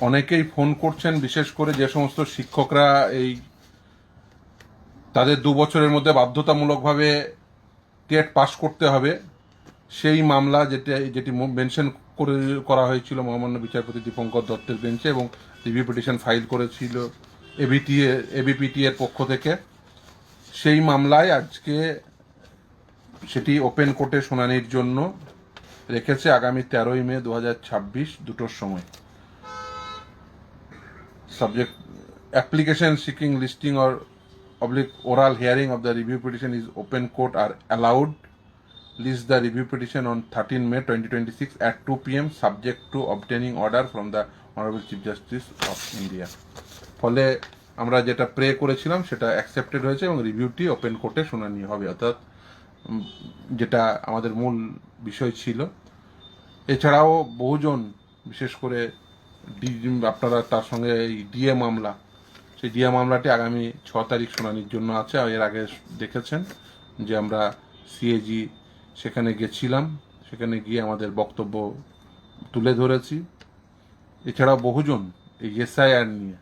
অনেকেই ফোন করছেন, বিশেষ করে যে সমস্ত শিক্ষকরা এই তাদের 2 বছরের মধ্যে বাধ্যতামূলকভাবে টেট পাস করতে হবে, সেই মামলা যেটি মেনশন করা হয়েছিল মহামান্য বিচারপতি দীপঙ্কর দত্তের বেঞ্চে, এবং রিভিউ পিটিশন ফাইল করেছিল এবিপিটি এর পক্ষ থেকে। সেই মামলায় আজকে সেটি ওপেন কোর্টে শুনানির জন্য রেখেছে আগামী 13ই মে 2026 2টোর সময়। Subject application seeking listing or oblique oral hearing of the review petition is open court are allowed. List the review petition on 13 May 2026 at 2 p.m. subject to obtaining order from the Honorable Chief Justice of India. ফলে আমরা যেটা pray করেছিলাম সেটা accepted হয়েছে এবং রিভিউটি open কোর্টে শুনানি হবে, অর্থাৎ যেটা আমাদের মূল বিষয় ছিল। এছাড়াও বহুজন, বিশেষ করে আপনারা তার সঙ্গে এই ডিএ মামলা, সেই ডিএ মামলাটি আগামী 6 তারিখ শুনানির জন্য আছে। এর আগে দেখেছেন যে আমরা সিএজি সেখানে গেছিলাম, সেখানে গিয়ে আমাদের বক্তব্য তুলে ধরেছি। এছাড়াও বহুজন এই এসআইআর নিয়ে,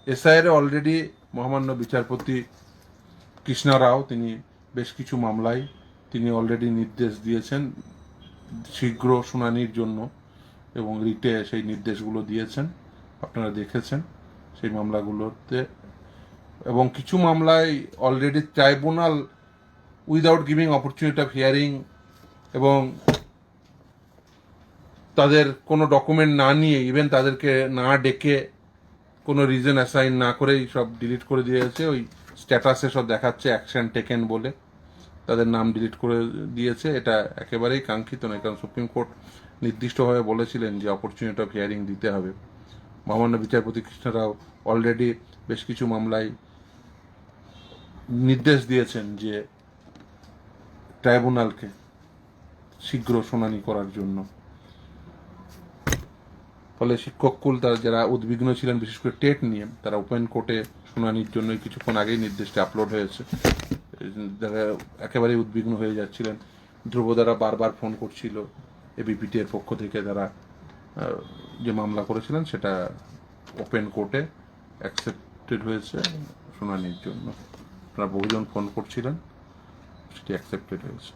এসআইআর অলরেডি মহামান্য বিচারপতি কৃষ্ণা রাও তিনি বেশ কিছু মামলায় তিনি অলরেডি নির্দেশ দিয়েছেন শীঘ্র শুনানির জন্য, এবং রিটে সেই নির্দেশগুলো দিয়েছেন, আপনারা দেখেছেন সেই মামলাগুলোতে। এবং কিছু মামলায় already tribunal without giving opportunity of hearing এবং তাদের কোনো ডকুমেন্ট না নিয়ে, ইভেন তাদেরকে না ডেকে, কোনো রিজন অ্যাসাইন না করেই সব ডিলিট করে দিয়েছে। ওই স্ট্যাটাসে সব দেখাচ্ছে অ্যাকশন টেকেন বলে, তাদের নাম ডিলিট করে দিয়েছে। এটা একেবারেই কাঙ্ক্ষিত নয়, কারণ সুপ্রিম কোর্ট নির্দিষ্টভাবে বলেছিলেন যে অপরচুনিটি অফ হিয়ারিং দিতে হবে। মহামান্য বিচারপতি কৃষ্ণ রাও অলরেডি বেশ কিছু মামলায় নির্দেশ দিয়েছেন যে ট্রাইব্যুনালকে শীঘ্র শুনানি করার জন্য। ফলে শিক্ষককুল তারা যারা উদ্বিগ্ন ছিলেন, বিশেষ করে টেট নিয়ে, তারা ওপেন কোর্টে শুনানির জন্য কিছুক্ষণ আগেই নির্দেশটি আপলোড হয়েছে। যারা একেবারেই উদ্বিগ্ন হয়ে যাচ্ছিলেন, ধ্রুবদারা বারবার ফোন করছিল এবিপিটি এর পক্ষ থেকে, তারা যে মামলা করেছিলেন সেটা ওপেন কোর্টে অ্যাকসেপ্টেড হয়েছে শুনানির জন্য। আপনারা বহুজন ফোন করছিলেন, সেটি অ্যাকসেপ্টেড হয়েছে।